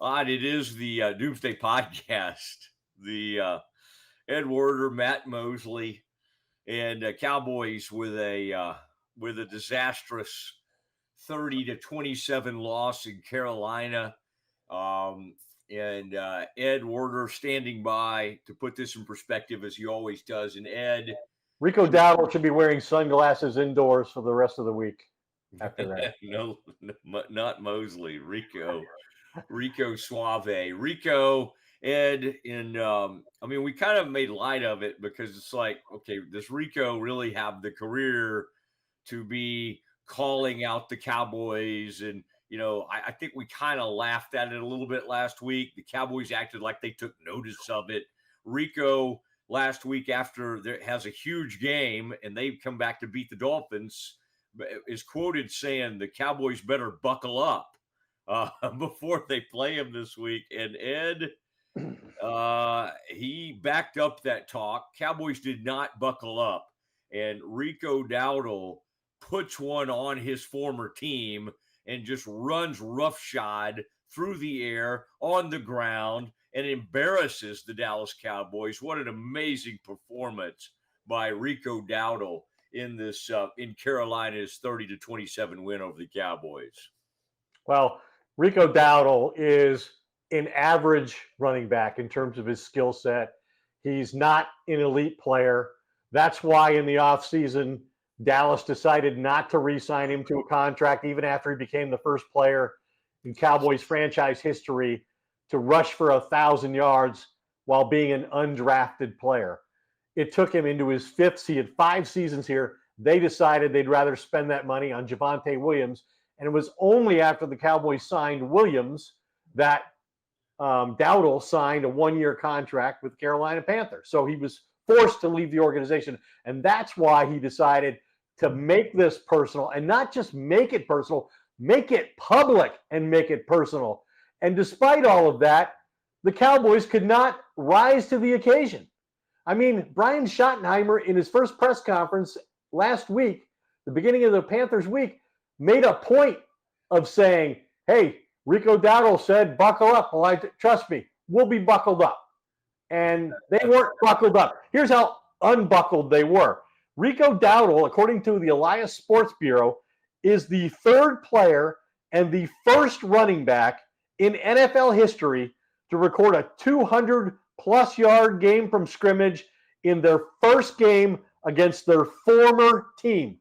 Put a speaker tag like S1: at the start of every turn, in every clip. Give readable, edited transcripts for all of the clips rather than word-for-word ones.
S1: It is the Doomsday podcast. The Ed Werder, Matt Mosley, and Cowboys with a disastrous 30-27 loss in Carolina. And Ed Werder standing by to put this in perspective as he always does. And Ed,
S2: Rico Dowdle should be wearing sunglasses indoors for the rest of the week after that.
S1: no, not Mosley, Rico Suave, Rico, Ed, and I mean, we kind of made light of it because it's like, okay, does Rico really have the career to be calling out the Cowboys? And I think we kind of laughed at it a little bit last week. The Cowboys acted like they took notice of it. Rico last week, after there has a huge game and they come back to beat the Dolphins, is quoted saying the Cowboys better buckle up before they play him this week. And Ed, he backed up that talk. Cowboys did not buckle up. And Rico Dowdle puts one on his former team and just runs roughshod through the air, on the ground, and embarrasses the Dallas Cowboys. What an amazing performance by Rico Dowdle in this in Carolina's 30-27 win over the Cowboys.
S2: Well, Rico Dowdle is an average running back in terms of his skill set. He's not an elite player. That's why in the offseason, Dallas decided not to re-sign him to a contract, even after he became the first player in Cowboys franchise history to rush for 1,000 yards while being an undrafted player. It took him into his fifth. He had 5 seasons here. They decided they'd rather spend that money on Javonte Williams. And it was only after the Cowboys signed Williams that Dowdle signed a 1-year contract with Carolina Panthers. So he was forced to leave the organization. And that's why he decided to make this personal, and not just make it personal, make it public and make it personal. And despite all of that, the Cowboys could not rise to the occasion. I mean, Brian Schottenheimer, in his first press conference last week, the beginning of the Panthers week, made a point of saying, hey, Rico Dowdle said, buckle up. Well, trust me, we'll be buckled up. And they weren't buckled up. Here's how unbuckled they were. Rico Dowdle, according to the Elias Sports Bureau, is the 3rd player and the first running back in NFL history to record a 200-plus yard game from scrimmage in their first game against their former team.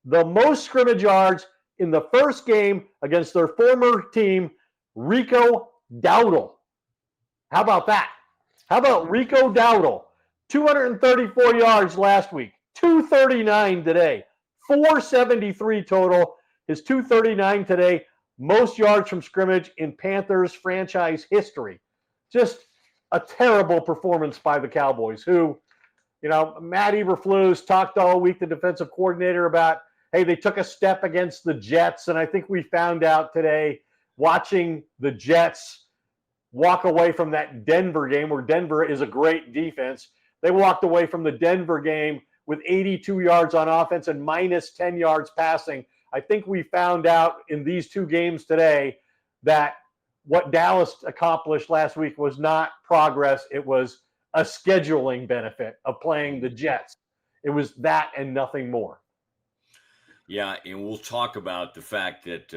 S2: The most scrimmage yards in the first game against their former team, Rico Dowdle. How about that? How about Rico Dowdle? 234 yards last week, 239 today, 473 total. His 239 today, most yards from scrimmage in Panthers franchise history. Just a terrible performance by the Cowboys, who, Matt Eberflus talked all week, the defensive coordinator, about, hey, they took a step against the Jets. And I think we found out today, watching the Jets walk away from that Denver game, where Denver is a great defense. They walked away from the Denver game with 82 yards on offense and minus 10 yards passing. I think we found out in these 2 games today that what Dallas accomplished last week was not progress. It was a scheduling benefit of playing the Jets. It was that and nothing more.
S1: Yeah, and we'll talk about the fact that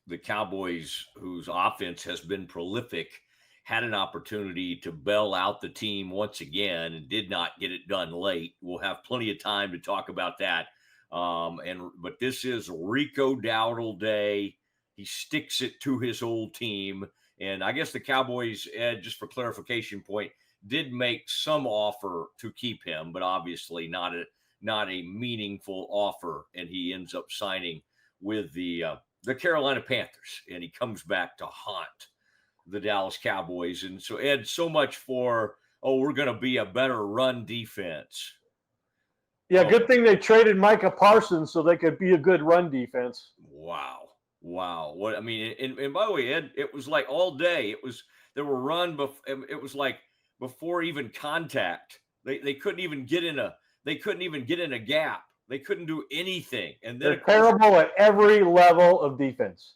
S1: the Cowboys, whose offense has been prolific, had an opportunity to bail out the team once again and did not get it done late. We'll have plenty of time to talk about that. But this is Rico Dowdle Day. He sticks it to his old team. And I guess the Cowboys, Ed, just for clarification point, did make some offer to keep him, but obviously not a meaningful offer. And he ends up signing with the Carolina Panthers, and he comes back to haunt the Dallas Cowboys. And so, Ed, so much for, we're going to be a better run defense.
S2: Yeah, good thing they traded Micah Parsons so they could be a good run defense.
S1: Wow. What I mean, and by the way, Ed, it was like all day. There were run, it was like before even contact. They couldn't even get in a gap. They couldn't do anything. And then
S2: they're terrible at every level of defense.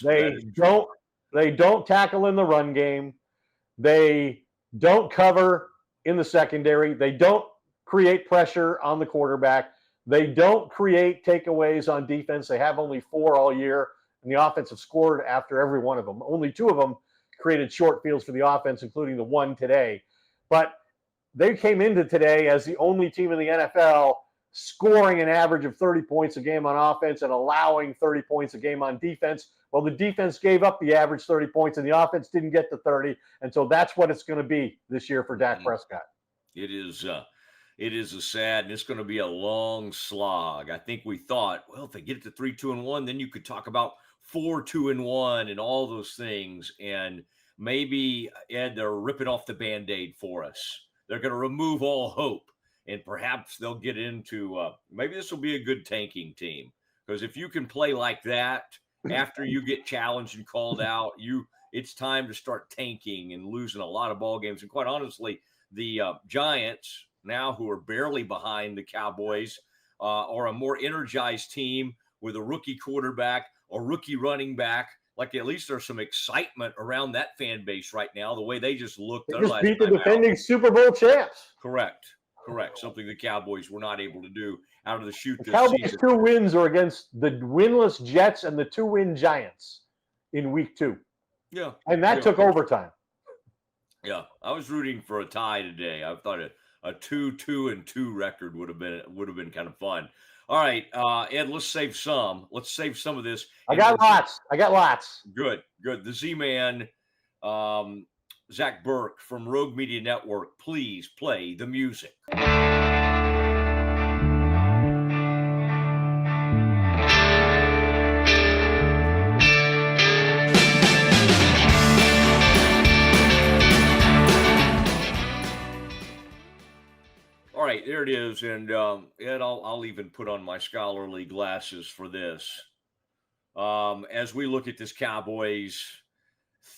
S1: They
S2: don't They don't tackle in the run game. They don't cover in the secondary. They don't create pressure on the quarterback. They don't create takeaways on defense. They have only 4 all year, and the offense have scored after every one of them. Only 2 of them created short fields for the offense, including the one today. But they came into today as the only team in the NFL scoring an average of 30 points a game on offense and allowing 30 points a game on defense. Well, the defense gave up the average 30 points, and the offense didn't get to 30. And so that's what it's going to be this year for Dak Prescott.
S1: It is a sad, and it's going to be a long slog. I think we thought, well, if they get it to 3-2-1, then you could talk about 4-2-1 and all those things. And maybe, Ed, they're ripping off the Band-Aid for us. They're going to remove all hope, and perhaps they'll get into maybe this will be a good tanking team, because if you can play like that after you get challenged and called out, it's time to start tanking and losing a lot of ball games. And quite honestly, the Giants, now who are barely behind the Cowboys, are a more energized team with a rookie quarterback, a rookie running back. Like, at least there's some excitement around that fan base right now, the way they just looked.
S2: They just beat the defending Super Bowl champs.
S1: Correct. Something the Cowboys were not able to do out of the chute this
S2: Cowboys'
S1: season.
S2: 2 wins are against the winless Jets and the 2-win Giants in week 2.
S1: Yeah.
S2: And that took overtime.
S1: Yeah. I was rooting for a tie today. I thought a 2-2-2 record would have been kind of fun. All right, Ed, let's save some of this.
S2: I got lots.
S1: Good. The Z-Man, Zach Burke from Rogue Media Network, please play the music. All right, there it is. And Ed, I'll even put on my scholarly glasses for this. As we look at this Cowboys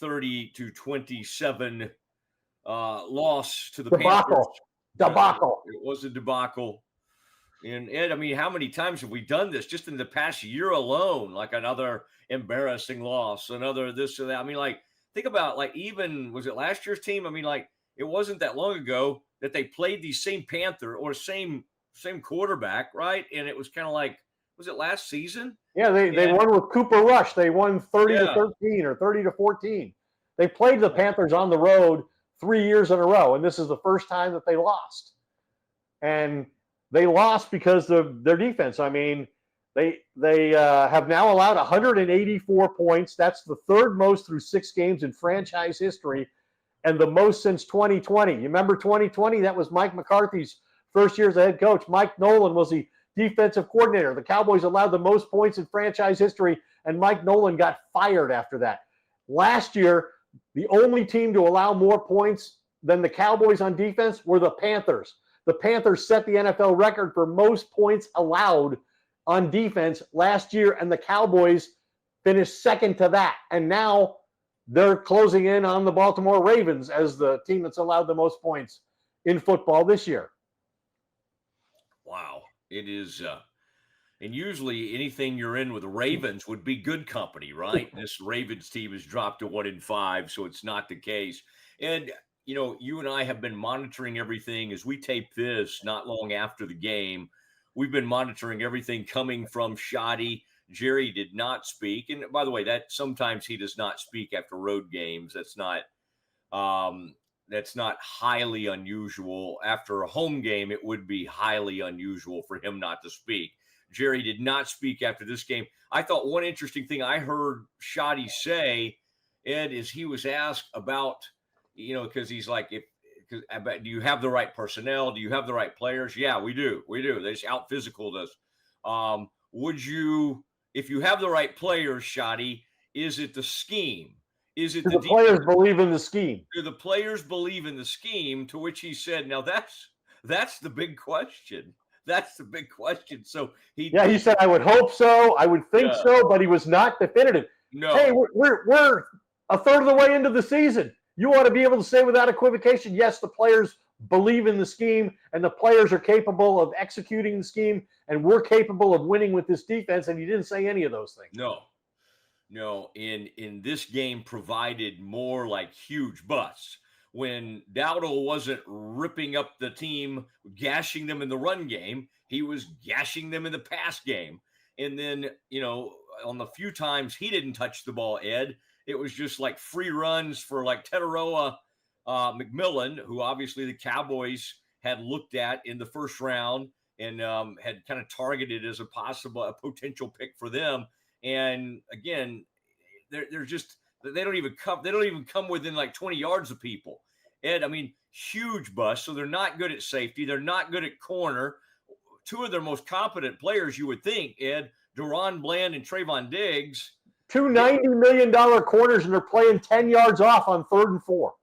S1: 30-27 loss to the Panthers.
S2: Debacle.
S1: It was a debacle. And Ed, I mean, how many times have we done this just in the past year alone? Like another embarrassing loss, another this or that. I mean, like, think about, like, even, was it last year's team? I mean, like, it wasn't that long ago that they played the same Panther or same quarterback, right? And it was kind of like, was it last season?
S2: Yeah, they won with Cooper Rush. They won 30-13 or 30-14. They played the Panthers on the road 3 years in a row, and this is the first time that they lost. And they lost because of their defense. I mean, they have now allowed 184 points. That's the 3rd most through 6 games in franchise history, and the most since 2020. You remember 2020? That was Mike McCarthy's first year as a head coach. Mike Nolan was the defensive coordinator. The Cowboys allowed the most points in franchise history, and Mike Nolan got fired after that. Last year, the only team to allow more points than the Cowboys on defense were the Panthers. The Panthers set the NFL record for most points allowed on defense last year, and the Cowboys finished second to that. And now they're closing in on the Baltimore Ravens as the team that's allowed the most points in football this year.
S1: Wow. It is, and usually anything you're in with the Ravens would be good company, right? This Ravens team has dropped to 1-5, so it's not the case. And, you know, you and I have been monitoring everything as we tape this not long after the game. We've been monitoring everything coming from Shoddy. Jerry did not speak. And by the way, that sometimes he does not speak after road games. That's not highly unusual. After a home game, it would be highly unusual for him not to speak. Jerry did not speak after this game. I thought one interesting thing I heard Shoddy say, Ed, is he was asked about, you know, because he's like, do you have the right personnel? Do you have the right players? Yeah, we do. They just out physicaled us. Would you, if you have the right players, Shoddy, is it the scheme? Is it
S2: the players believe in the scheme?
S1: Do the players believe in the scheme? To which he said, now that's the big question. That's the big question. So he
S2: said, I would hope so. I would think so, but he was not definitive.
S1: No.
S2: Hey, we're a third of the way into the season. You want to be able to say without equivocation, yes, the players believe in the scheme and the players are capable of executing the scheme and we're capable of winning with this defense. And he didn't say any of those things.
S1: No, in this game provided more like huge busts. When Dowdle wasn't ripping up the team, gashing them in the run game, he was gashing them in the pass game. And then, on the few times he didn't touch the ball, Ed, it was just like free runs for like Tetaroa McMillan, who obviously the Cowboys had looked at in the first round and had kind of targeted as a potential pick for them. And again, they're just they don't even come within like 20 yards of people. Ed, I mean, huge bust. So they're not good at safety. They're not good at corner. Two of their most competent players, you would think, Ed, Deron Bland and Trayvon Diggs.
S2: Two $90 million corners, and they're playing 10 yards off on 3rd and 4.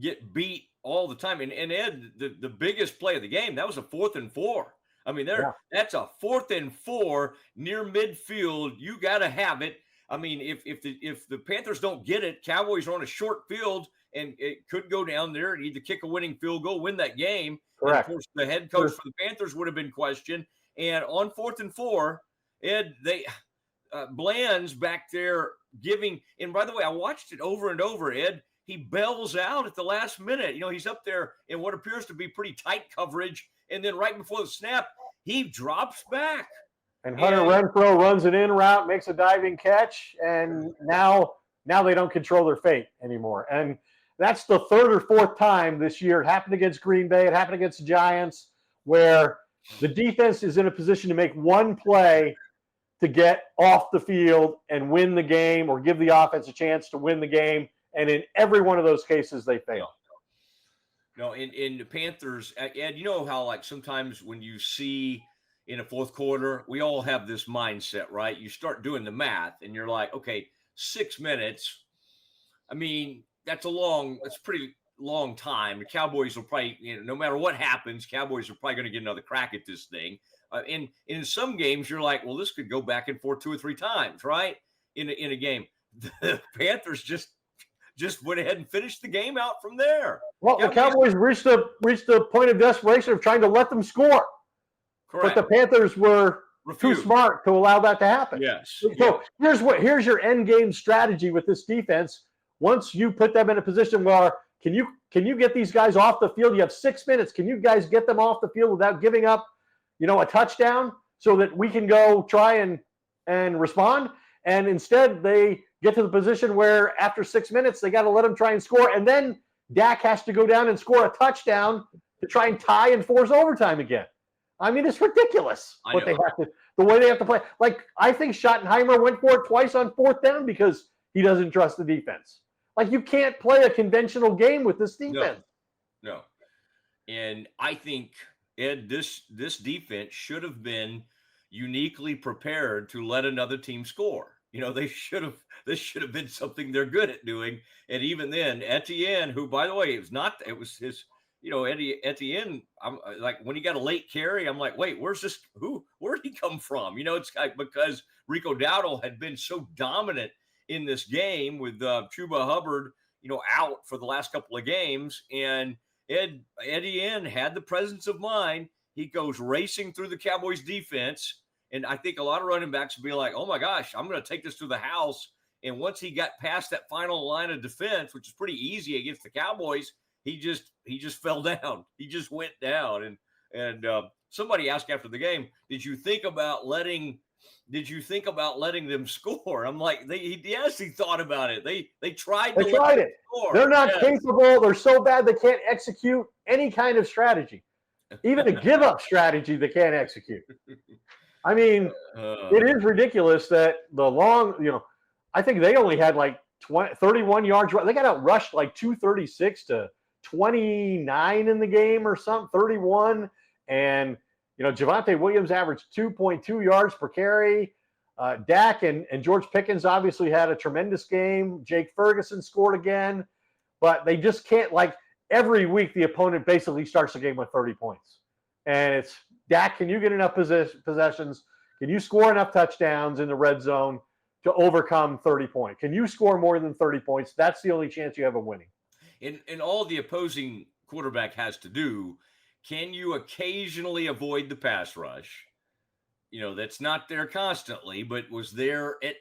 S1: Get beat all the time. And Ed, the biggest play of the game, that was a 4th and 4. I mean, that's a 4th and 4 near midfield. You got to have it. I mean, if the Panthers don't get it, Cowboys are on a short field, and it could go down there and either kick a winning field goal, win that game.
S2: Correct.
S1: And of course, the head coach for the Panthers would have been questioned. And on 4th and 4, Ed, Bland's back there giving. And by the way, I watched it over and over, Ed. He bails out at the last minute. He's up there in what appears to be pretty tight coverage. And then right before the snap, he drops back.
S2: And Hunter Renfrow runs an in route, makes a diving catch, and now they don't control their fate anymore. And that's the 3rd or 4th time this year. It happened against Green Bay. It happened against the Giants, where the defense is in a position to make one play to get off the field and win the game, or give the offense a chance to win the game. And in every one of those cases, they fail.
S1: No, in the Panthers, Ed, you know how like sometimes when you see in a 4th quarter, we all have this mindset, right? You start doing the math and you're like, okay, 6 minutes. I mean, that's a pretty long time. The Cowboys will probably, no matter what happens, Cowboys are probably going to get another crack at this thing. And in some games, you're like, well, this could go back and forth 2 or 3 times, right? In a game, the Panthers just went ahead and finished the game out from there.
S2: Well, the Cowboys reached the point of desperation of trying to let them score. Correct. But the Panthers were too smart to allow that to happen.
S1: Yes.
S2: So here's your end game strategy with this defense. Once you put them in a position where can you get these guys off the field? You have 6 minutes. Can you guys get them off the field without giving up, a touchdown, so that we can go try and respond? And instead, they get to the position where after 6 minutes, they got to let them try and score, and then Dak has to go down and score a touchdown to try and tie and force overtime again. I mean, it's ridiculous the way they have to play. Like, I think Schottenheimer went for it twice on 4th down because he doesn't trust the defense. Like, you can't play a conventional game with this defense.
S1: No. And I think, Ed, this defense should have been uniquely prepared to let another team score. This should have been something they're good at doing. And even then, Etienne, who, by the way, it was his, Etienne, I'm like, when he got a late carry, I'm like, wait, where'd he come from? It's like, because Rico Dowdle had been so dominant in this game with Chuba Hubbard, out for the last couple of games. And Etienne had the presence of mind. He goes racing through the Cowboys defense. And I think a lot of running backs would be like, oh my gosh, I'm going to take this to the house. And once he got past that final line of defense, which is pretty easy against the Cowboys, he just fell down. He just went down. And somebody asked after the game, did you think about letting them score? I'm like, yes, he thought about it. They tried to let them score.
S2: They're not capable. They're so bad they can't execute any kind of strategy. Even a give up strategy they can't execute. I mean, it is ridiculous that the long, I think they only had like 31 yards. They got outrushed like 236 to 29 in the game or something, 31. And, Javonte Williams averaged 2.2 yards per carry. Dak and George Pickens obviously had a tremendous game. Jake Ferguson scored again. But they just can't, like, every week the opponent basically starts the game with 30 points. And it's, Dak, can you get enough possessions? Can you score enough touchdowns in the red zone to overcome 30 points? Can you score more than 30 points? That's the only chance you have of winning.
S1: And all the opposing quarterback has to do, can you occasionally avoid the pass rush? that's not there constantly, but was there at,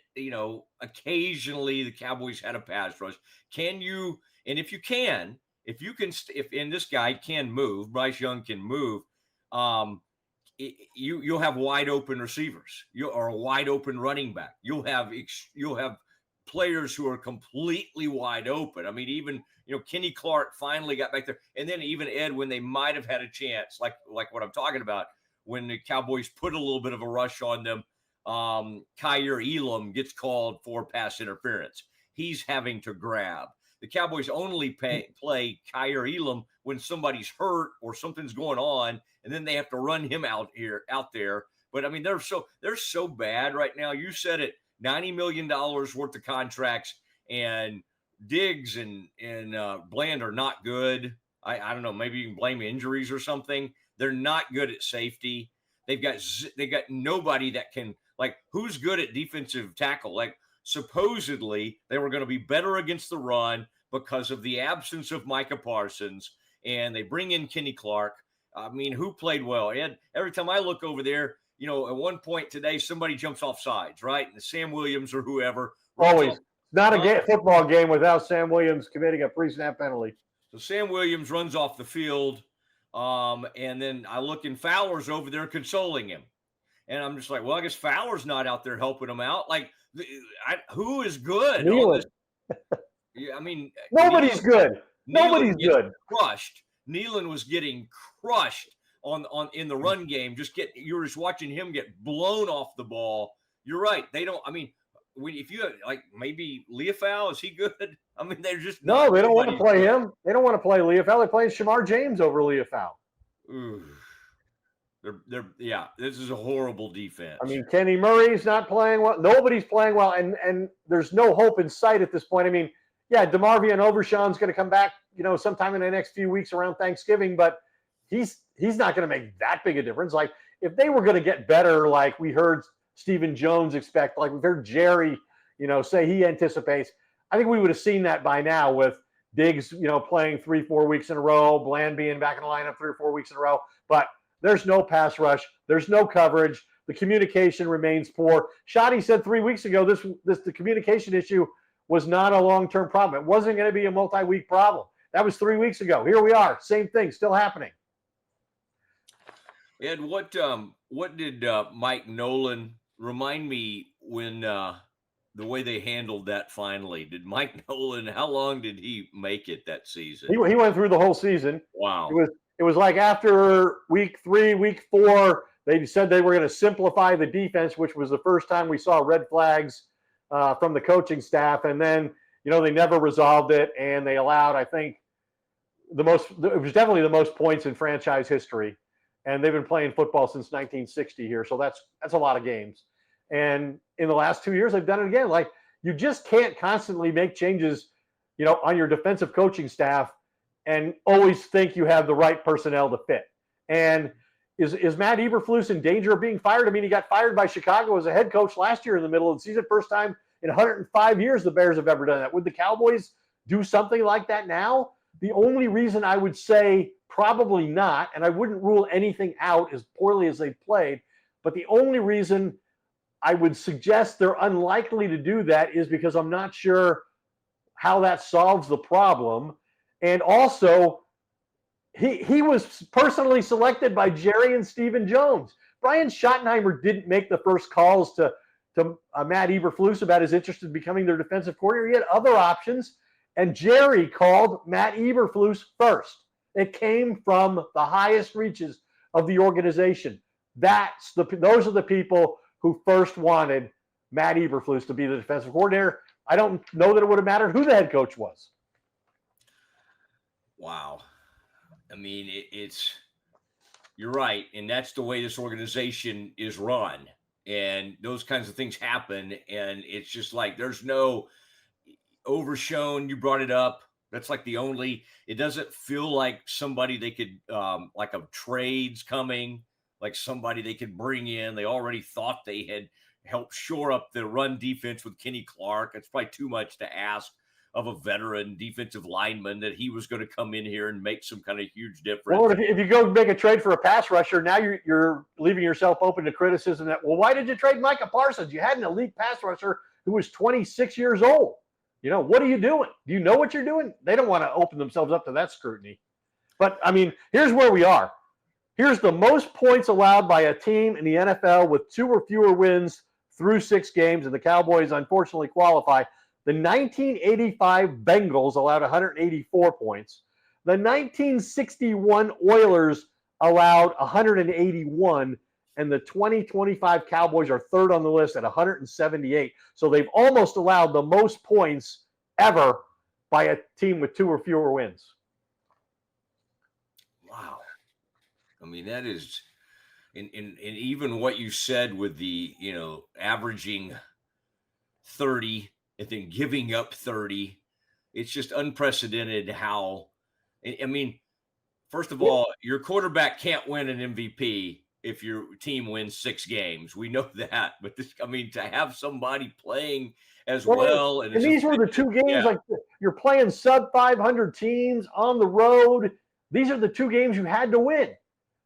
S1: occasionally the Cowboys had a pass rush. Can you, and if you can, and this guy can move, Bryce Young can move, you'll have wide open receivers, or a wide open running back. You'll have players who are completely wide open. I mean, even Kenny Clark finally got back there, and then even Ed, when they might have had a chance, like what I'm talking about, when the Cowboys put a little bit of a rush on them, Kyer Elam gets called for pass interference. He's having to grab. The Cowboys only play Kyer Elam when somebody's hurt or something's going on, and then they have to run him out there. But I mean, they're so bad right now. You said it, $90 million worth of contracts, and Diggs and Bland are not good. I don't know. Maybe you can blame injuries or something. They're not good at safety. They've got nobody that can, like, who's good at defensive tackle. Like, supposedly they were going to be better against the run because of the absence of Micah Parsons, and they bring in Kenny Clark. I mean, who played well? And every time I look over there, at one point today, somebody jumps off sides, right? And Sam Williams or whoever.
S2: Always. Not a football game without Sam Williams committing a pre-snap penalty.
S1: So Sam Williams runs off the field, and then I look, and Fowler's over there consoling him. And I'm just like, well, I guess Fowler's not out there helping him out. Like, who is good? I mean,
S2: nobody's good. Nobody's good.
S1: Crushed. Nealon was getting crushed in the run game. You were just watching him get blown off the ball. You're right. They don't. I mean, if you like, maybe Leofau, is he good? I mean, they're just
S2: no. They don't want to play him. They don't want to play Leofau. They're playing Shamar James over Leofau.
S1: This is a horrible defense.
S2: I mean, Kenny Murray's not playing well. Nobody's playing well, and there's no hope in sight at this point. I mean, yeah, DeMarvion Overshawn's going to come back, sometime in the next few weeks around Thanksgiving, but he's not going to make that big a difference. Like, if they were going to get better, like we heard Stephen Jones expect, like we heard Jerry, say he anticipates, I think we would have seen that by now with Diggs, playing 3-4 weeks in a row, Bland being back in the lineup 3 or 4 weeks in a row. But there's no pass rush. There's no coverage. The communication remains poor. Shotty said 3 weeks ago the communication issue was not a long-term problem. It wasn't going to be a multi-week problem. That was 3 weeks ago. Here we are. Same thing, still happening.
S1: Ed, what did Mike Nolan remind me when the way they handled that finally? Did Mike Nolan, how long did he make it that season?
S2: He went through the whole season.
S1: Wow.
S2: It was like after week 3, week 4, they said they were going to simplify the defense, which was the first time we saw red flags from the coaching staff. And then, they never resolved it, and they allowed, I think, it was definitely the most points in franchise history. And they've been playing football since 1960 here. So that's a lot of games. And in the last 2 years, they've done it again. Like, you just can't constantly make changes, on your defensive coaching staff and always think you have the right personnel to fit. And is Matt Eberflus in danger of being fired? I mean, he got fired by Chicago as a head coach last year in the middle of the season. First time in 105 years the Bears have ever done that. Would the Cowboys do something like that now? The only reason I would say probably not, and I wouldn't rule anything out as poorly as they've played, but the only reason I would suggest they're unlikely to do that is because I'm not sure how that solves the problem. And also, he was personally selected by Jerry and Stephen Jones. Brian Schottenheimer didn't make the first calls to Matt Eberflus about his interest in becoming their defensive coordinator. He had other options, and Jerry called Matt Eberflus first. It came from the highest reaches of the organization. Those are the people who first wanted Matt Eberflus to be the defensive coordinator. I don't know that it would have mattered who the head coach was.
S1: Wow. I mean, you're right. And that's the way this organization is run. And those kinds of things happen. And it's just like, there's no Overshown. You brought it up. That's like it doesn't feel like somebody they could, like a trade's coming, like somebody they could bring in. They already thought they had helped shore up the run defense with Kenny Clark. It's probably too much to ask. of a veteran defensive lineman that he was going to come in here and make some kind of huge difference.
S2: Well, if you go make a trade for a pass rusher, now you're leaving yourself open to criticism that, well, why did you trade Micah Parsons? You had an elite pass rusher who was 26 years old. What are you doing? Do you know what you're doing? They don't want to open themselves up to that scrutiny. But, I mean, here's where we are. Here's the most points allowed by a team in the NFL with 2 or fewer wins through 6 games, and the Cowboys unfortunately qualify. The 1985 Bengals allowed 184 points. The 1961 Oilers allowed 181, and the 2025 Cowboys are third on the list at 178. So they've almost allowed the most points ever by a team with 2 or fewer wins.
S1: Wow. I mean, that is, and even what you said with the, averaging 30 and then giving up 30, it's just unprecedented how, I mean, first of all, your quarterback can't win an MVP if your team wins 6 games. We know that, but to have somebody playing as well.
S2: And these were the 2 games, like you're playing sub 500 teams on the road. These are the 2 games you had to win.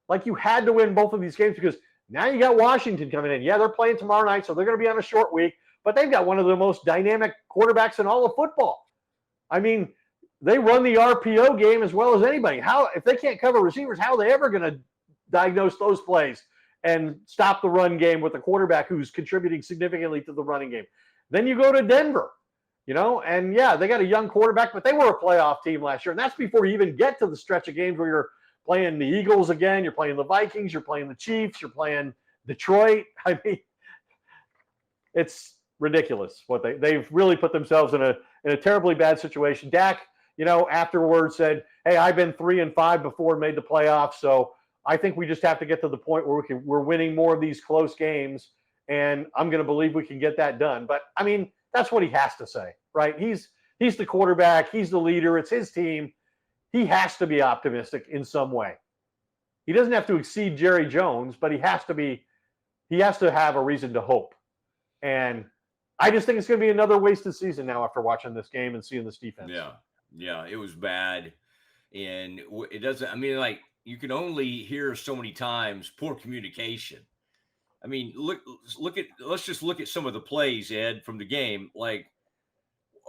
S2: Like, you had to win both of these games because now you got Washington coming in. Yeah, they're playing tomorrow night, so they're going to be on a short week, but they've got one of the most dynamic quarterbacks in all of football. I mean, they run the RPO game as well as anybody. If they can't cover receivers, how are they ever going to diagnose those plays and stop the run game with a quarterback who's contributing significantly to the running game? Then you go to Denver, and yeah, they got a young quarterback, but they were a playoff team last year. And that's before you even get to the stretch of games where you're playing the Eagles again, you're playing the Vikings, you're playing the Chiefs, you're playing Detroit. I mean, it's ridiculous what they've really put themselves in a terribly bad situation. Dak, afterwards said, "Hey, I've been 3-5 before, made the playoffs, so I think we just have to get to the point where we're winning more of these close games, and I'm going to believe we can get that done." But I mean, that's what he has to say, right? He's the quarterback, he's the leader, it's his team. He has to be optimistic in some way. He doesn't have to exceed Jerry Jones, but he has to have a reason to hope. And I just think it's going to be another wasted season now after watching this game and seeing this defense.
S1: Yeah, it was bad. And it doesn't, you can only hear so many times poor communication. I mean, let's just look at some of the plays, Ed, from the game. Like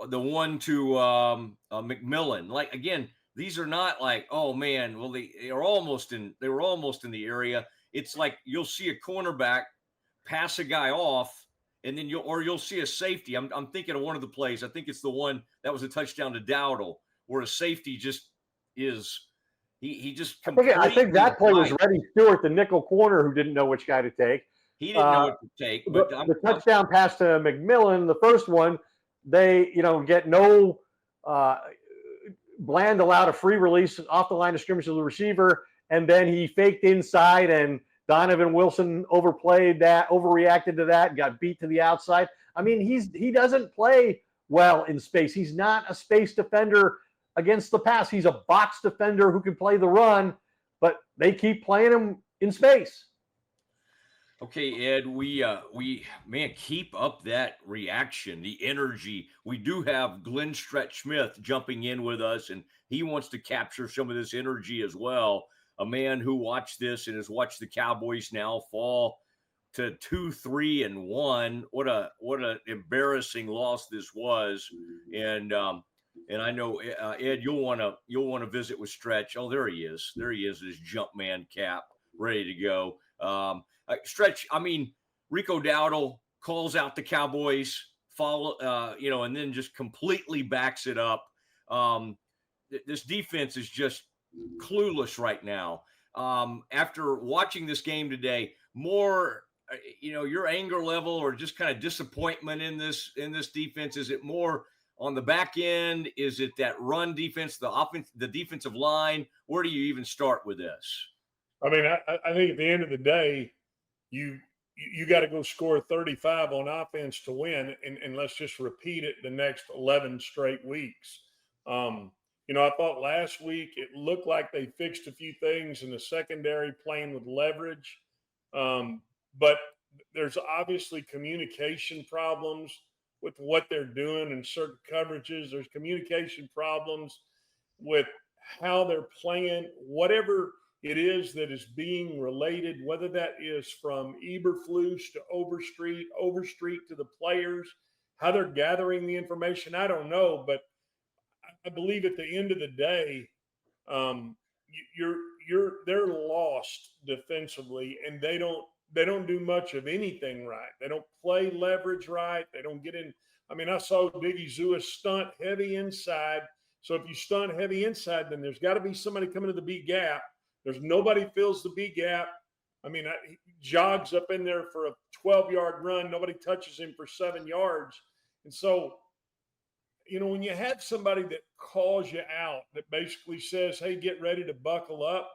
S1: the one to McMillan. Like, again, these are not like, oh man, well they were almost in the area. It's like you'll see a cornerback pass a guy off, and then you'll see a safety. I'm thinking of one of the plays. I think it's the one that was a touchdown to Dowdle, where a safety just is he just completely.
S2: I think that play was Reddy Stewart, the nickel corner, who didn't know which guy to take.
S1: He didn't know what to take. But
S2: the touchdown pass to McMillan, the first one, they get no. Bland allowed a free release off the line of scrimmage to the receiver, and then he faked inside, and Donovan Wilson overreacted to that, and got beat to the outside. I mean, he doesn't play well in space. He's not a space defender against the pass. He's a box defender who can play the run, but they keep playing him in space.
S1: Okay, Ed, we keep up that reaction, the energy. We do have Glenn Stretch Smith jumping in with us, and he wants to capture some of this energy as well. A man who watched this and has watched the Cowboys now fall to 2-3-1. What a embarrassing loss this was, and I know Ed, you'll want to visit with Stretch. Oh, there he is, his jump man cap, ready to go. Stretch, Rico Dowdle calls out the Cowboys, and then just completely backs it up. This defense is just clueless right now. After watching this game today, more, your anger level or just kind of disappointment in this defense, is it more on the back end? Is it that run defense, the offense, the defensive line? Where do you even start with this?
S3: I think at the end of the day, you got to go score 35 on offense to win, and let's just repeat it the next 11 straight weeks. I thought last week it looked like they fixed a few things in the secondary, playing with leverage, but there's obviously communication problems with what they're doing and certain coverages. There's communication problems with how they're playing, whatever it is that is being related, whether that is from Eberflus to Overstreet to the players, how they're gathering the information. I don't know, but I believe at the end of the day, they're lost defensively, and they don't do much of anything right. They don't play leverage right. They don't get in. I mean, I saw Diggy Zua stunt heavy inside. So if you stunt heavy inside, then there's got to be somebody coming to the B gap. There's nobody fills the B gap. I mean, he jogs up in there for a 12-yard run. Nobody touches him for 7 yards. And so, when you have somebody that calls you out, that basically says, hey, get ready to buckle up,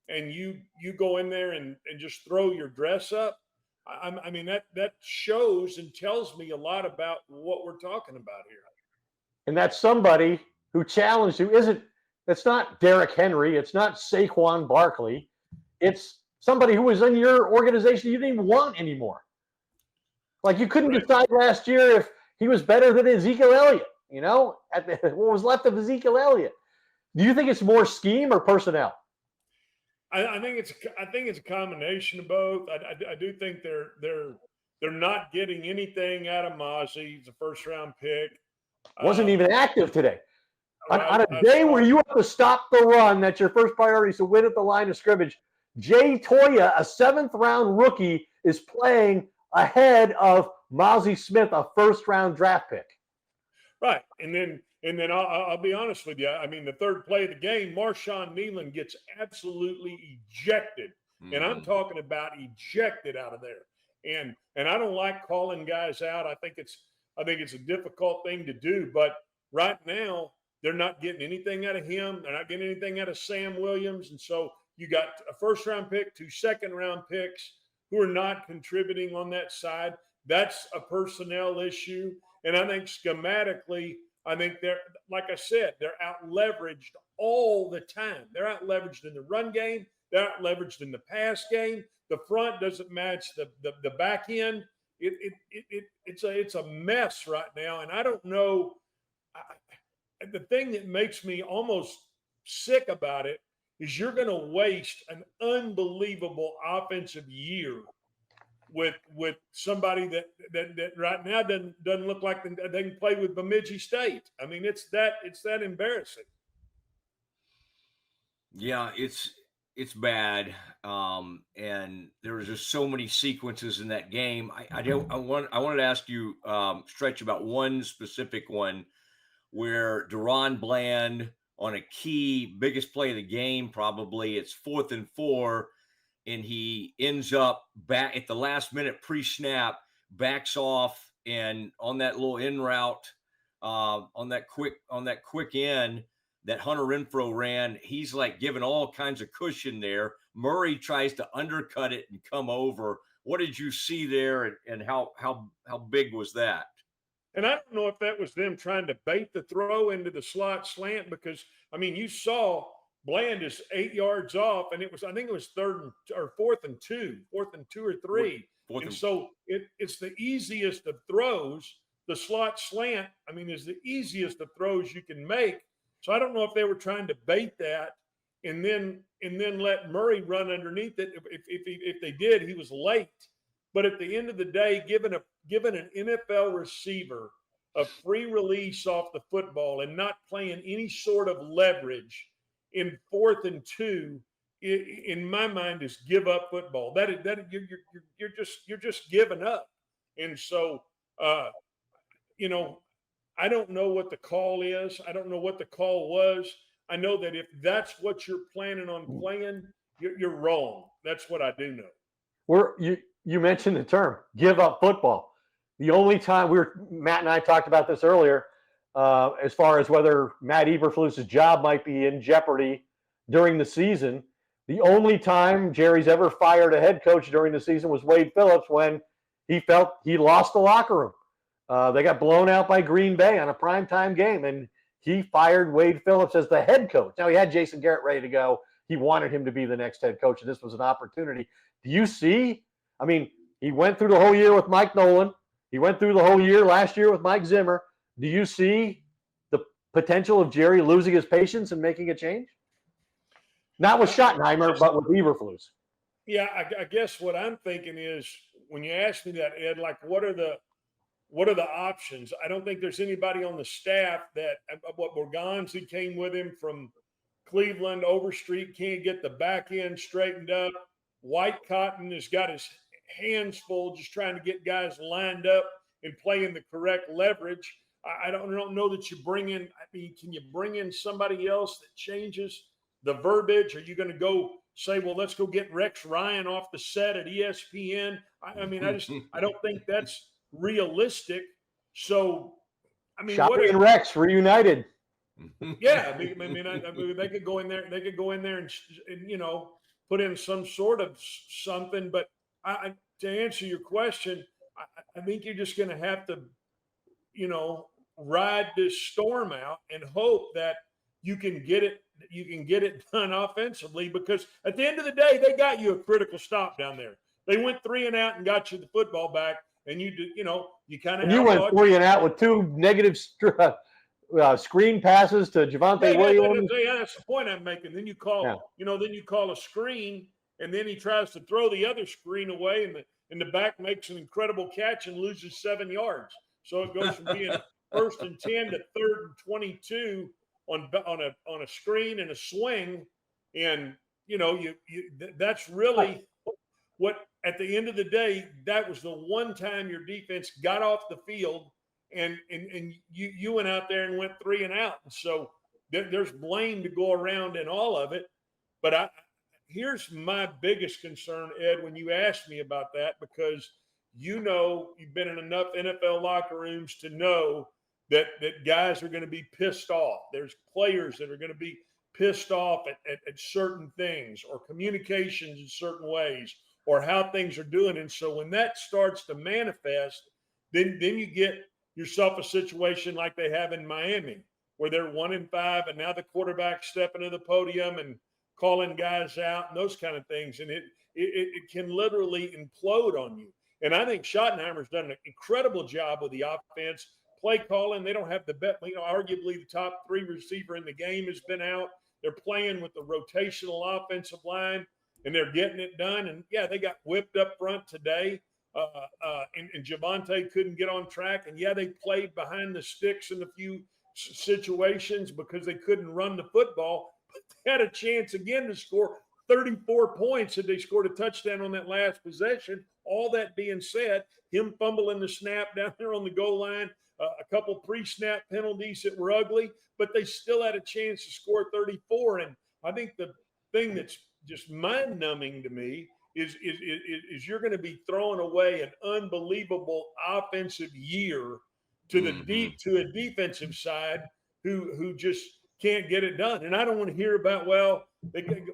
S3: and you go in there and just throw your dress up, I mean, that shows and tells me a lot about what we're talking about here.
S2: And that's somebody who challenged you. It's not Derrick Henry. It's not Saquon Barkley. It's somebody who was in your organization you didn't even want anymore. Like, you couldn't decide last year if he was better than Ezekiel Elliott, what was left of Ezekiel Elliott. Do you think it's more scheme or personnel?
S3: I think it's a combination of both. I do think they're not getting anything out of Mosley. He's a first-round pick.
S2: Wasn't even active today. On a day where you have to stop the run, that's your first priority, so win at the line of scrimmage. Jay Toya, a 7th-round rookie, is playing ahead of Mosley Smith, a first-round draft pick.
S3: Right, and then I'll be honest with you. I mean, the third play of the game, Marshawn Nealon gets absolutely ejected, and I'm talking about ejected out of there. And I don't like calling guys out. I think it's a difficult thing to do, but right now they're not getting anything out of him. They're not getting anything out of Sam Williams, and so you got a first-round pick, 2 second-round picks who are not contributing on that side. That's a personnel issue. And I think schematically, they're, like I said, they're out-leveraged all the time. They're out-leveraged in the run game. They're out-leveraged in the pass game. The front doesn't match the back end. It's a mess right now. And I don't know. The thing that makes me almost sick about it is you're going to waste an unbelievable offensive year with somebody that right now doesn't look like they can play with Bemidji State. I mean, it's that embarrassing.
S1: Yeah, it's bad, and there was just so many sequences in that game. I wanted to ask you, Stretch, about one specific one where Deron Bland on a key biggest play of the game, probably it's 4th and 4. And he ends up back at the last minute pre-snap, backs off, and on that little in route, on that quick end that Hunter Renfrow ran, he's like giving all kinds of cushion there. Murray tries to undercut it and come over. What did you see there, and how big was that?
S3: And I don't know if that was them trying to bait the throw into the slot slant, because I mean, you saw Bland is 8 yards off, and I think it was 4th and 2 or 3. So it's the easiest of throws. The slot slant, I mean, is the easiest of throws you can make. So I don't know if they were trying to bait that and then let Murray run underneath it. If they did, he was late. But at the end of the day, given an NFL receiver a free release off the football and not playing any sort of leverage in 4th and 2, in my mind, is give up football. That you're just giving up. And so, I don't know what the call is. I don't know what the call was. I know that if that's what you're planning on playing, you're wrong. That's what I do know.
S2: You mentioned the term give up football. The only time Matt and I talked about this earlier, as far as whether Matt Eberflus's job might be in jeopardy during the season. The only time Jerry's ever fired a head coach during the season was Wade Phillips, when he felt he lost the locker room. They got blown out by Green Bay on a primetime game, and he fired Wade Phillips as the head coach. Now, he had Jason Garrett ready to go. He wanted him to be the next head coach, and this was an opportunity. Do you see? I mean, he went through the whole year with Mike Nolan. He went through the whole year last year with Mike Zimmer. Do you see the potential of Jerry losing his patience and making a change? Not with Schottenheimer, but with Eberflus.
S3: Yeah, I guess what I'm thinking is when you ask me that, Ed, like what are the options? I don't think there's anybody on the staff that what Borgonzi came with him from Cleveland. Overstreet can't get the back end straightened up. White Cotton has got his hands full just trying to get guys lined up and playing the correct leverage. I don't know that you bring in. I mean, can you bring in somebody else that changes the verbiage? Are you going to go say, well, let's go get Rex Ryan off the set at ESPN? I mean, I don't think that's realistic. So, I mean,
S2: Shotty and Rex reunited.
S3: Yeah, I mean, they could go in there. They could go in there and put in some sort of something. But to answer your question, I think you're just going to have to, ride this storm out and hope that you can get it done offensively, because at the end of the day, they got you a critical stop down there. They went 3 and out and got you the football back, and you kind of.
S2: And you went 3 and out with 2 negative screen passes to Javonte Williams.
S3: That's the point I'm making. Then you call, then you call a screen, and then he tries to throw the other screen away, and the back makes an incredible catch and loses 7 yards. So it goes from being 1st and 10 to 3rd and 22 on a screen and a swing, and that's really what. At the end of the day, that was the one time your defense got off the field, and you went out there and went 3 and out. And so there's blame to go around in all of it. But here's my biggest concern, Ed, when you asked me about that, because you've been in enough NFL locker rooms to know that guys are going to be pissed off. There's players that are going to be pissed off at certain things, or communications in certain ways, or how things are doing. And so when that starts to manifest, then you get yourself a situation like they have in Miami, where they're 1-5, and now the quarterback's stepping to the podium and calling guys out and those kind of things. And it can literally implode on you. And I think Schottenheimer's done an incredible job with the offense. Play calling, they don't have the best, arguably the top 3 receiver in the game has been out. They're playing with the rotational offensive line, and they're getting it done. And, yeah, they got whipped up front today, and Javonte couldn't get on track. And, yeah, they played behind the sticks in a few situations because they couldn't run the football. But they had a chance again to score 34 points, and they scored a touchdown on that last possession. All that being said, him fumbling the snap down there on the goal line, a couple pre-snap penalties that were ugly, but they still had a chance to score 34. And I think the thing that's just mind-numbing to me is you're going to be throwing away an unbelievable offensive year to to a defensive side who just can't get it done. And I don't want to hear about,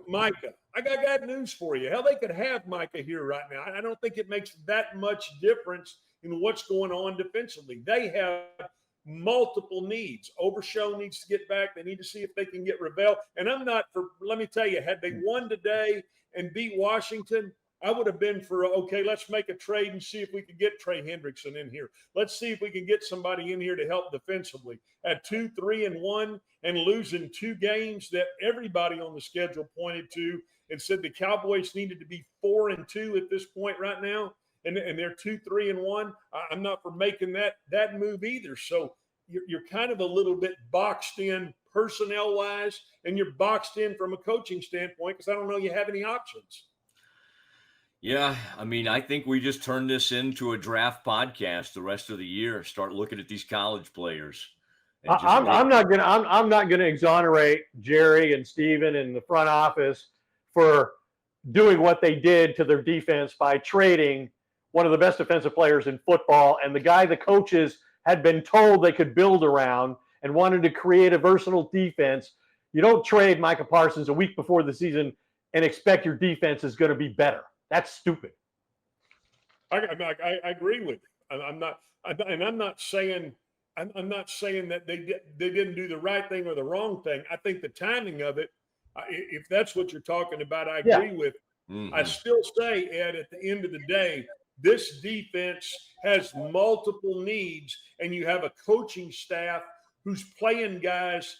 S3: Micah. I got news for you. Hell, they could have Micah here right now. I don't think it makes that much difference in what's going on defensively. They have multiple needs. Overshow needs to get back. They need to see if they can get Ravel. And let me tell you, had they won today and beat Washington, I would have been for, okay, let's make a trade and see if we can get Trey Hendrickson in here. Let's see if we can get somebody in here to help defensively. At 2-3-1 and losing 2 games that everybody on the schedule pointed to and said the Cowboys needed to be 4-2 at this point right now, and they're 2-3-1. I'm not for making that move either. So you're kind of a little bit boxed in personnel-wise, and you're boxed in from a coaching standpoint because I don't know you have any options.
S1: Yeah, I mean, I think we just turned this into a draft podcast the rest of the year. Start looking at these college players.
S2: I'm not gonna exonerate Jerry and Steven and the front office for doing what they did to their defense by trading one of the best defensive players in football and the guy the coaches had been told they could build around and wanted to create a versatile defense. You don't trade Micah Parsons a week before the season and expect your defense is going to be better. That's stupid.
S3: I agree with you. I'm not saying that they didn't do the right thing or the wrong thing. I think the timing of it, if that's what you're talking about, I agree with. Mm-hmm. I still say, Ed, at the end of the day, This defense has multiple needs, and you have a coaching staff who's playing guys,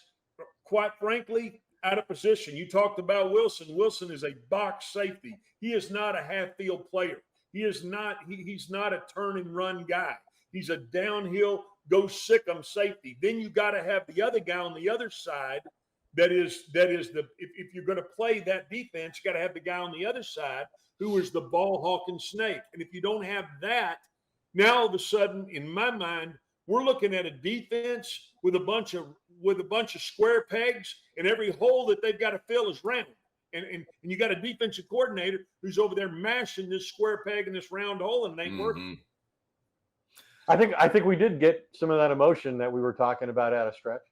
S3: quite frankly, out of position. You talked about Wilson. Wilson is a box safety. He is not a half-field player. He is not. He's not a turn and run guy. He's a downhill, go sick 'em safety. Then you got to have the other guy on the other side. That is if you're going to play that defense, you got to have the guy on the other side who is the ball hawking snake. And if you don't have that, now all of a sudden, in my mind, we're looking at a defense with a bunch of square pegs, and every hole that they've got to fill is round. And you got a defensive coordinator who's over there mashing this square peg in this round hole, and it ain't working.
S2: I think we did get some of that emotion that we were talking about at a stretch.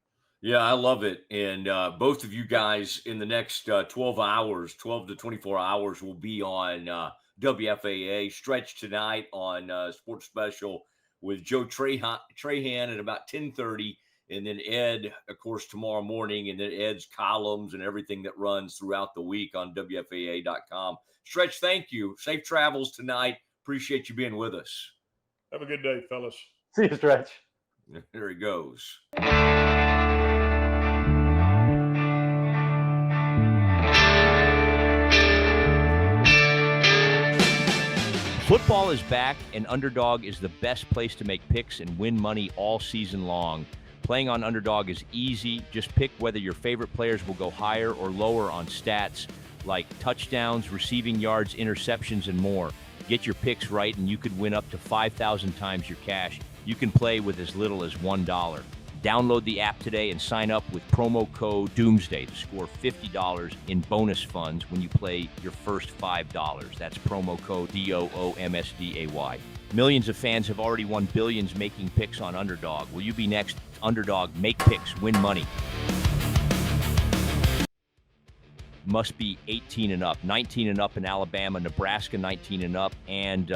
S1: Yeah, I love it. And both of you guys in the next 12 to 24 hours will be on WFAA Stretch tonight on Sports Special with Joe Trahan at about 10:30. And then Ed, of course, tomorrow morning. And then Ed's columns and everything that runs throughout the week on WFAA.com. Stretch, thank you. Safe travels tonight. Appreciate you being with us.
S3: Have a good day, fellas.
S2: See you, Stretch.
S1: There he goes.
S4: Football is back, and Underdog is the best place to make picks and win money all season long. Playing on Underdog is easy. Just pick whether your favorite players will go higher or lower on stats like touchdowns, receiving yards, interceptions, and more. Get your picks right, and you could win up to 5,000 times your cash. You can play with as little as $1. Download the app today and sign up with promo code Doomsday to score $50 in bonus funds when you play your first $5. That's promo code DOOMSDAY. Millions of fans have already won billions making picks on Underdog. Will you be next? Underdog, make picks, win money. Must be 18 and up, 19 and up in Alabama, Nebraska 19 and up, and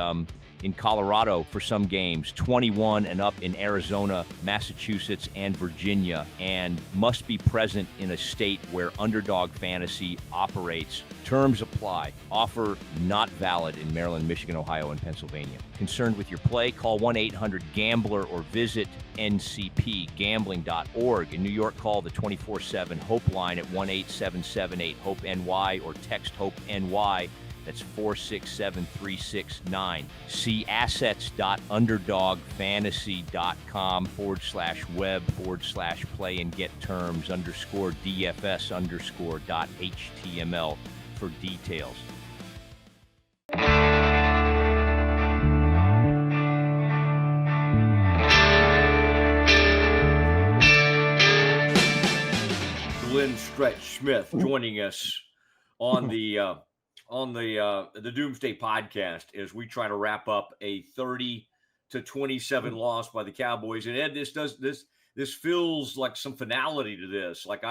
S4: in Colorado for some games, 21 and up in Arizona, Massachusetts, and Virginia, and must be present in a state where Underdog Fantasy operates. Terms apply. Offer not valid in Maryland, Michigan, Ohio, and Pennsylvania. Concerned with your play? Call 1-800-GAMBLER or visit ncpgambling.org. In New York, call the 24/7 HOPE line at 1-877-8-HOPE-NY or text HOPE-NY. That's 467-369. See assets.underdogfantasy.com/web/play and get terms _DFS_.html for details.
S1: Glenn Stretch Smith joining us on the Doomsday podcast as we try to wrap up a 30-27 loss by the Cowboys. And Ed, this feels like some finality to this. Like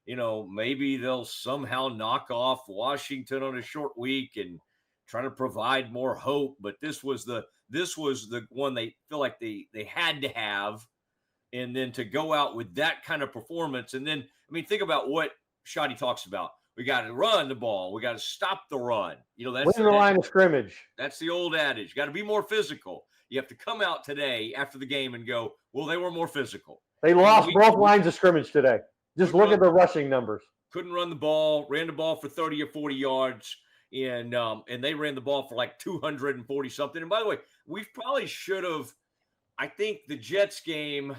S1: maybe they'll somehow knock off Washington on a short week and try to provide more hope. But this was the one they feel like they had to have. And then to go out with that kind of performance. And then, think about what Shotty talks about. We got to run the ball. We got to stop the run. That's
S2: win the line of scrimmage.
S1: That's the old adage. You got to be more physical. You have to come out today after the game and go, well, they were more physical.
S2: They lost both lines of scrimmage today. Just look at the rushing numbers.
S1: Couldn't run the ball, ran the ball for 30 or 40 yards, and they ran the ball for like 240 something. And by the way, we probably should have, I think the Jets game,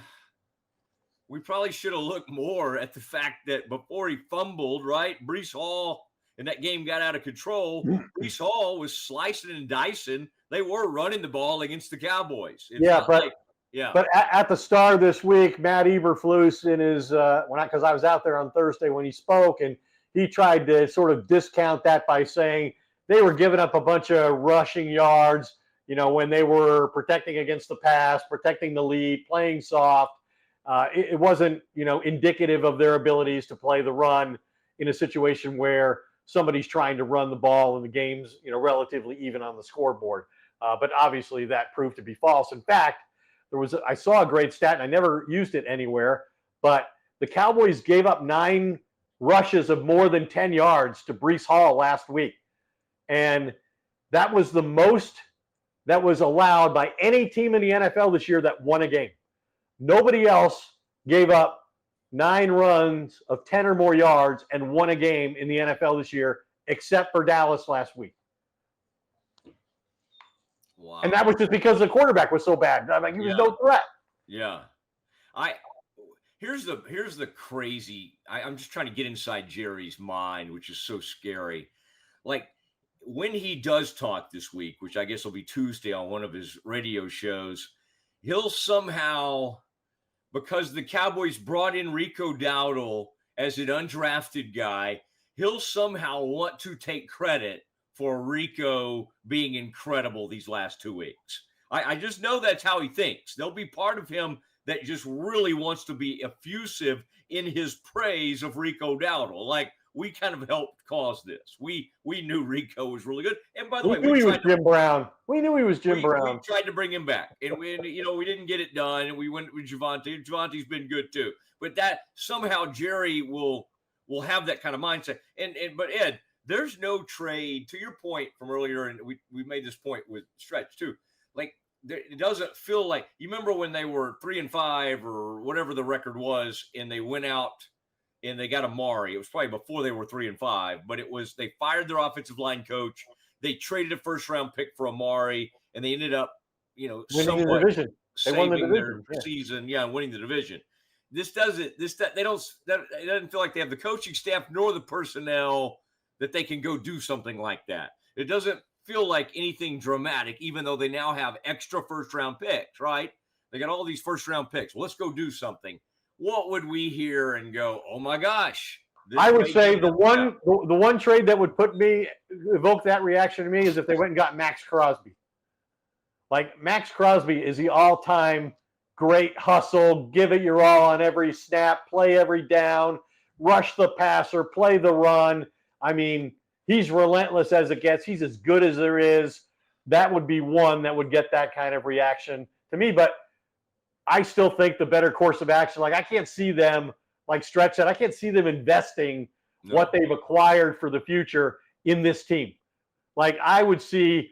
S1: we probably should have looked more at the fact that before he fumbled, right, Breece Hall, and that game got out of control, Breece Hall was slicing and dicing. They were running the ball against the Cowboys.
S2: But at the start of this week, Matt Eberflus in his because I was out there on Thursday when he spoke, and he tried to sort of discount that by saying they were giving up a bunch of rushing yards, when they were protecting against the pass, protecting the lead, playing soft. It wasn't, indicative of their abilities to play the run in a situation where somebody's trying to run the ball and the game's, relatively even on the scoreboard. But obviously that proved to be false. In fact, I saw a great stat, and I never used it anywhere, but the Cowboys gave up 9 rushes of more than 10 yards to Breece Hall last week. And that was the most that was allowed by any team in the NFL this year that won a game. Nobody else gave up 9 runs of 10 or more yards and won a game in the NFL this year, except for Dallas last week.
S1: Wow.
S2: And that was just because the quarterback was so bad. I mean, he was no threat.
S1: Yeah. Here's the crazy. I'm just trying to get inside Jerry's mind, which is so scary. Like, when he does talk this week, which I guess will be Tuesday on one of his radio shows, he'll somehow, because the Cowboys brought in Rico Dowdle as an undrafted guy, he'll somehow want to take credit for Rico being incredible these last 2 weeks. I just know that's how he thinks. There'll be part of him that just really wants to be effusive in his praise of Rico Dowdle. Like, we kind of helped cause this. We knew Rico was really good. And by the way,
S2: we knew he was Jim Brown. We knew he was Jim Brown.
S1: We tried to bring him back. And we didn't get it done. And we went with Javonte. Javante's been good too. But that somehow Jerry will have that kind of mindset. But Ed, there's no trade, to your point from earlier, and we made this point with Stretch too. Like, it doesn't feel like, you remember when they were 3-5 or whatever the record was, and they went out and they got Amari. It was probably before they were 3-5, but it was, they fired their offensive line coach. They traded a first-round pick for Amari, and they ended up,
S2: winning the division. They won the division.
S1: Their season, winning the division. It doesn't feel like they have the coaching staff nor the personnel that they can go do something like that. It doesn't feel like anything dramatic, even though they now have extra first-round picks, right? They got all these first-round picks. Well, let's go do something. What would we hear and go, oh my gosh?
S2: I would say the one trade that would evoke that reaction to me is if they went and got Max Crosby. Like, Max Crosby is the all-time great hustle, give it your all on every snap, play every down, rush the passer, play the run. I mean, he's relentless as it gets. He's as good as there is. That would be one that would get that kind of reaction to me. But I still think the better course of action, like, I can't see them, like Stretch said, I can't see them investing what they've acquired for the future in this team. Like, I would see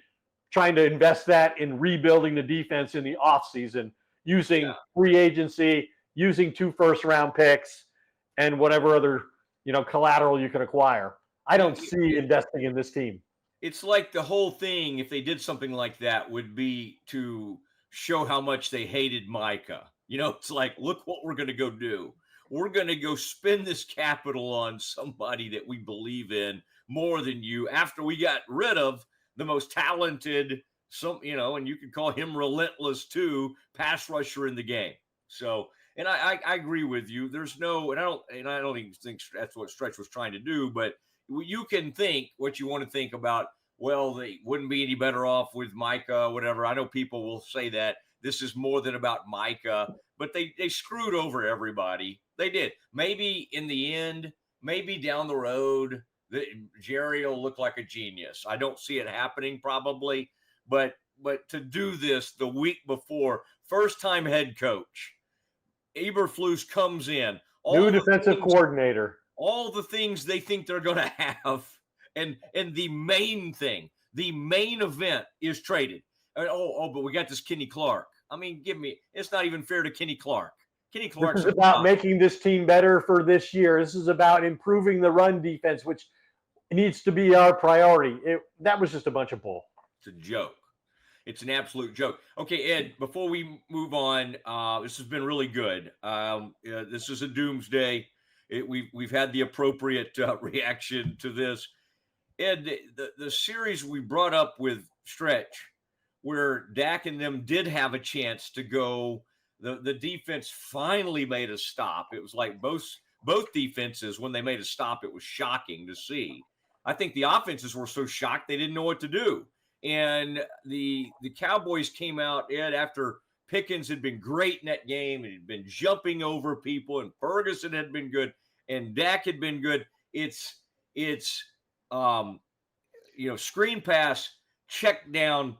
S2: trying to invest that in rebuilding the defense in the offseason, using free agency, using 2 first-round picks, and whatever other, collateral you can acquire. I don't see investing in this team.
S1: It's like the whole thing, if they did something like that, would be to show how much they hated Micah. It's like, look what we're going to go do. We're going to go spend this capital on somebody that we believe in more than you, after we got rid of the most talented, and you could call him relentless too, pass rusher in the game. So, and I agree with you. There's no, and I don't even think that's what Stretch was trying to do, but you can think what you want to think about. Well, they wouldn't be any better off with Micah, whatever. I know people will say that this is more than about Micah, but they screwed over everybody. They did. Maybe in the end, maybe down the road, Jerry will look like a genius. I don't see it happening probably, but to do this the week before, first-time head coach, Eberflus comes in.
S2: New defensive coordinator.
S1: All the things they think they're going to have. And the main event is traded. But we got this Kenny Clark. I mean, it's not even fair to Kenny Clark. Kenny Clark
S2: is about making this team better for this year. This is about improving the run defense, which needs to be our priority. That was just a bunch of bull.
S1: It's a joke. It's an absolute joke. Okay, Ed, before we move on, this has been really good. This is a doomsday. We've had the appropriate reaction to this. Ed, the series we brought up with Stretch, where Dak and them did have a chance to go, the defense finally made a stop. It was like both defenses, when they made a stop, it was shocking to see. I think the offenses were so shocked they didn't know what to do. And the Cowboys came out, Ed, after Pickens had been great in that game and had been jumping over people, and Ferguson had been good, and Dak had been good. It's screen pass, check down,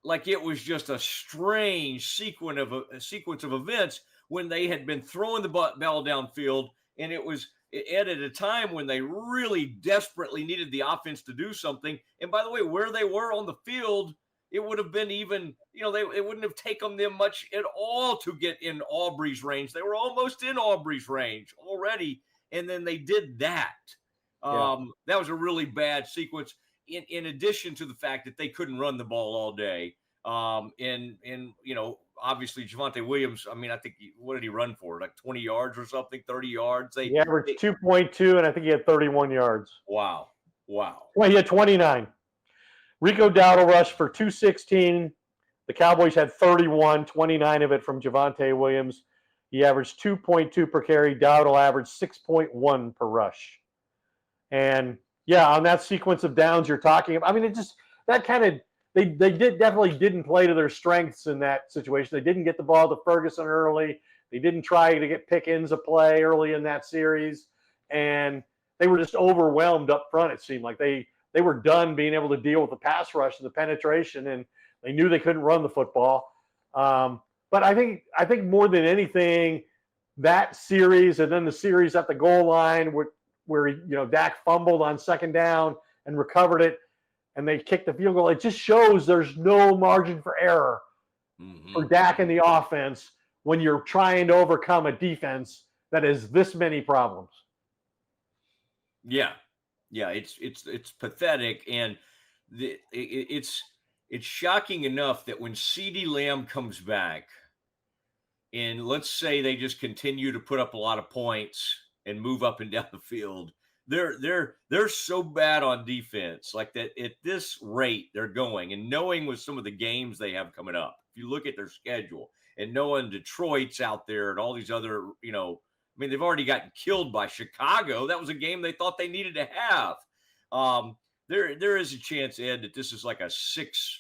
S1: like it was just a strange sequence of events when they had been throwing the ball downfield, and it was Ed, at a time when they really desperately needed the offense to do something. And by the way, where they were on the field, it would have been even, it wouldn't have taken them much at all to get in Aubrey's range. They were almost in Aubrey's range already. And then they did that. That was a really bad sequence, in addition to the fact that they couldn't run the ball all day. Obviously Javonte Williams, I mean, I think, what did he run for? Like 20 yards or something, 30 yards?
S2: He averaged 2.2, and I think he had 31 yards.
S1: Wow.
S2: Well, he had 29. Rico Dowdle rushed for 216. The Cowboys had 31, 29 of it from Javonte Williams. He averaged 2.2 per carry. Dowdle averaged 6.1 per rush. And, on that sequence of downs you're talking about, I mean, they definitely didn't play to their strengths in that situation. They didn't get the ball to Ferguson early. They didn't try to get Pickens a play early in that series. And they were just overwhelmed up front, it seemed like. They were done being able to deal with the pass rush and the penetration, and they knew they couldn't run the football. But I think more than anything, that series and then the series at the goal line where Dak fumbled on second down and recovered it, and they kicked the field goal. It just shows there's no margin for error for Dak in the offense when you're trying to overcome a defense that has this many problems.
S1: Yeah, it's pathetic, and it's shocking enough that when CeeDee Lamb comes back, and let's say they just continue to put up a lot of points and move up and down the field, they're so bad on defense, like that at this rate they're going, and knowing with some of the games they have coming up, if you look at their schedule and knowing Detroit's out there and all these other, I mean, they've already gotten killed by Chicago. That was a game they thought they needed to have. There is a chance, Ed, that this is like a six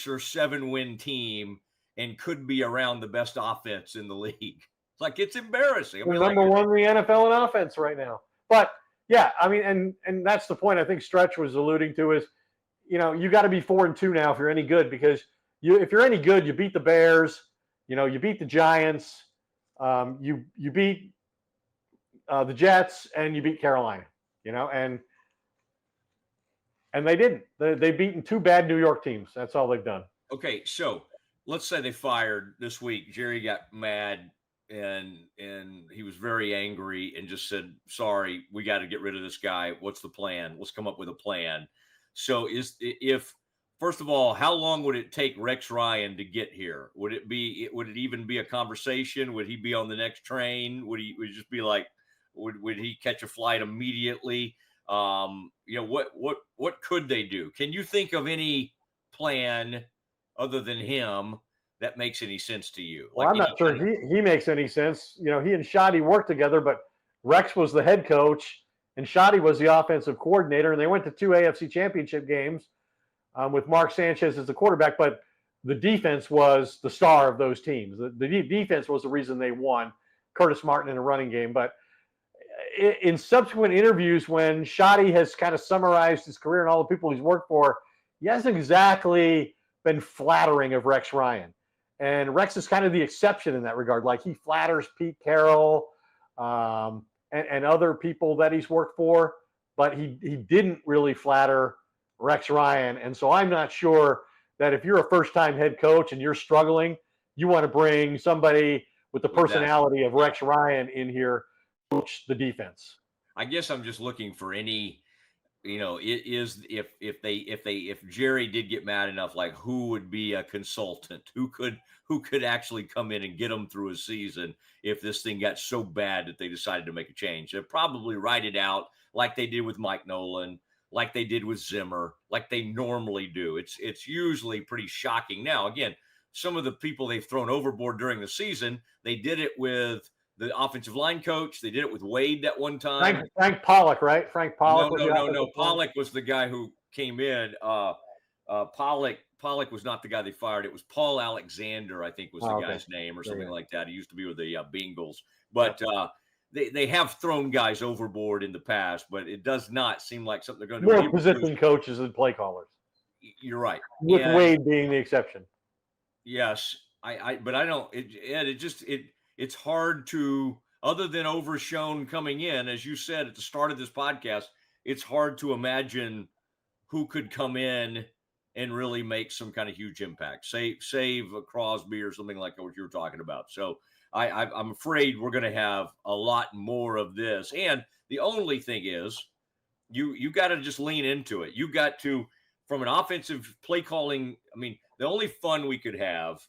S1: or 7 win team and could be around the best offense in the league. Like, it's embarrassing. I mean,
S2: number one in the NFL in offense right now. But I mean, and that's the point I think Stretch was alluding to is, you got to be 4-2 now if you're any good, because if you're any good, you beat the Bears, you beat the Giants, you beat the Jets, and you beat Carolina, and they didn't. They've beaten 2 bad New York teams. That's all they've done.
S1: Okay, so let's say they fired this week. Jerry got mad and he was very angry and just said, sorry, we got to get rid of this guy. What's the plan? Let's come up with a plan. So first of all, how long would it take Rex Ryan to get here? Would it even be a conversation? Would he be on the next train? Would it just be like, would he catch a flight immediately? What could they do? Can you think of any plan other than him that makes any sense to you?
S2: Well, I'm not sure he makes any sense. He and Shoddy worked together, but Rex was the head coach and Shoddy was the offensive coordinator, and they went to 2 AFC championship games with Mark Sanchez as the quarterback, but the defense was the star of those teams. The defense was the reason they won. Curtis Martin in a running game. But in subsequent interviews, when Shoddy has kind of summarized his career and all the people he's worked for, he hasn't exactly been flattering of Rex Ryan. And Rex is kind of the exception in that regard. Like, he flatters Pete Carroll and other people that he's worked for, but he didn't really flatter Rex Ryan. And so I'm not sure that if you're a first-time head coach and you're struggling, you want to bring somebody with the personality of Rex Ryan in here to coach the defense.
S1: I guess I'm just looking for any, if Jerry did get mad enough, like, who would be a consultant? Who could actually come in and get them through a season if this thing got so bad that they decided to make a change? They'd probably write it out like they did with Mike Nolan, like they did with Zimmer, like they normally do. It's usually pretty shocking. Now, again, some of the people they've thrown overboard during the season, they did it with the offensive line coach. They did it with Wade that one time.
S2: Frank Pollock, right? Frank Pollock.
S1: No. Pollock was the guy who came in. Pollock was not the guy they fired. It was Paul Alexander, I think was the guy's name or something like that. He used to be with the Bengals. But they have thrown guys overboard in the past, but it does not seem like something they're going to do.
S2: More position coaches and play callers.
S1: You're right.
S2: With Wade being the exception.
S1: Yes. But I don't, Ed, it's hard to other than overshown coming in, as you said at the start of this podcast, it's hard to imagine who could come in and really make some kind of huge impact, save a Crosby or something like what you were talking about. So I'm afraid we're going to have a lot more of this. And the only thing is, you got to just lean into it. You got to, from an offensive play calling, I mean, the only fun we could have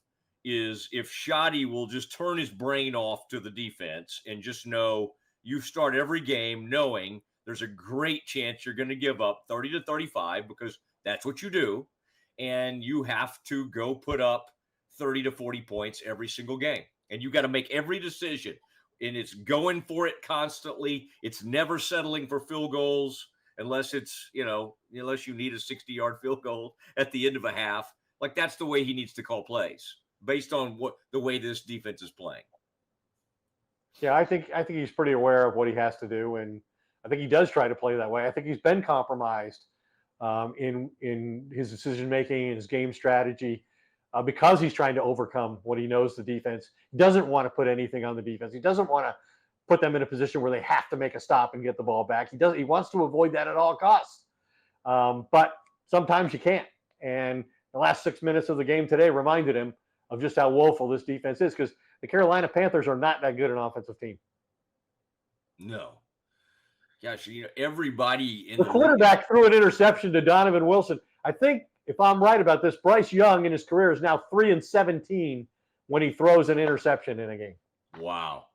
S1: is if Shoddy will just turn his brain off to the defense and just know you start every game knowing there's a great chance you're going to give up 30 to 35 because that's what you do. And you have to go put up 30 to 40 points every single game. And you got to make every decision. And it's going for it constantly. It's never settling for field goals unless it's, unless you need a 60-yard field goal at the end of a half. Like, that's the way he needs to call plays based on the way this defense is playing.
S2: Yeah, I think he's pretty aware of what he has to do, and I think he does try to play that way. I think he's been compromised in his decision making and his game strategy because he's trying to overcome what he knows the defense. He doesn't want to put anything on the defense. He doesn't want to put them in a position where they have to make a stop and get the ball back. He wants to avoid that at all costs. But sometimes you can't. And the last 6 minutes of the game today reminded him of just how woeful this defense is, because the Carolina Panthers are not that good an offensive team.
S1: No. Gosh, everybody in
S2: the quarterback threw an interception to Donovan Wilson. I think, if I'm right about this, Bryce Young in his career is now 3-17 when he throws an interception in a game.
S1: Wow.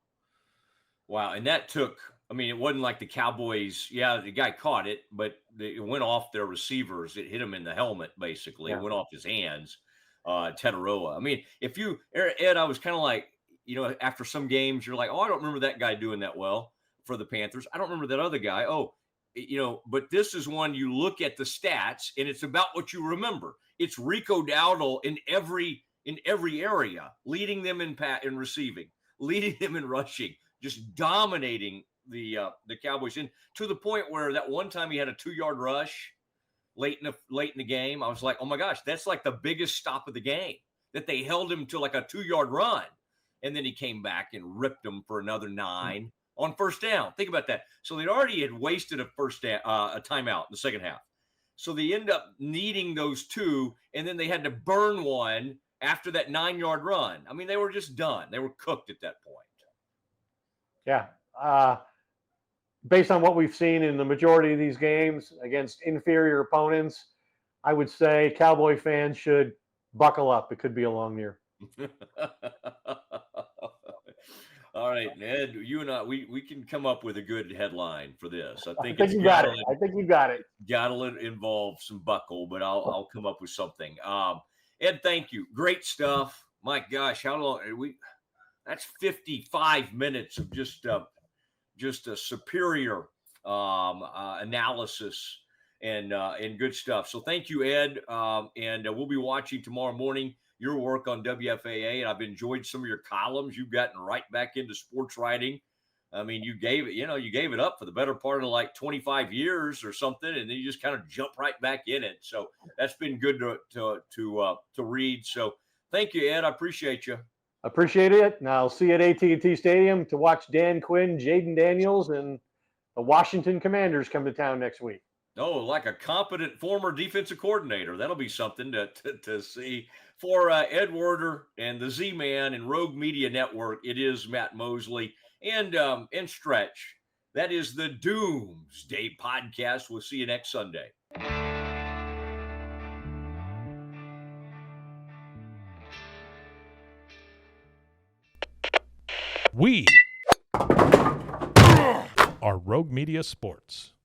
S1: And that took, it wasn't like the Cowboys. Yeah, the guy caught it, but it went off their receivers. It hit him in the helmet, basically.
S2: Yeah.
S1: It went off his hands. Tetaroa. Ed, I was kind of like, after some games, you're like, oh, I don't remember that guy doing that well for the Panthers. I don't remember that other guy. But this is one you look at the stats and it's about what you remember. It's Rico Dowdle in every area, leading them in receiving, leading them in rushing, just dominating the Cowboys, and to the point where that one time he had a 2-yard rush late in the game. I was like, oh my gosh, that's like the biggest stop of the game, that they held him to like a 2-yard run. And then he came back and ripped them for another 9 on first down. Think about that. So they already had wasted a timeout in the second half. So they end up needing those 2, and then they had to burn one after that 9-yard run. They were just done. They were cooked at that point.
S2: Yeah. Based on what we've seen in the majority of these games against inferior opponents, I would say Cowboy fans should buckle up. It could be a long year.
S1: All right, Ed, you and I, we can come up with a good headline for this. I think
S2: you got it. I think you got it.
S1: Got to involve some buckle, but I'll come up with something. Ed, thank you. Great stuff. My gosh, how long are we? That's 55 minutes of just a superior analysis and good stuff. So thank you, Ed. And we'll be watching tomorrow morning your work on WFAA, and I've enjoyed some of your columns. You've gotten right back into sports writing. You gave it up for the better part of like 25 years or something, and then you just kind of jump right back in it. So that's been good to read. So thank you, Ed. I appreciate you.
S2: Appreciate it. And I'll see you at AT&T Stadium to watch Dan Quinn, Jaden Daniels, and the Washington Commanders come to town next week.
S1: Oh, like a competent former defensive coordinator. That'll be something to see. For Ed Werder and the Z-Man and Rogue Media Network, it is Matt Mosley and Stretch. That is the Doomsday podcast. We'll see you next Sunday.
S5: We are Rogue Media Sports.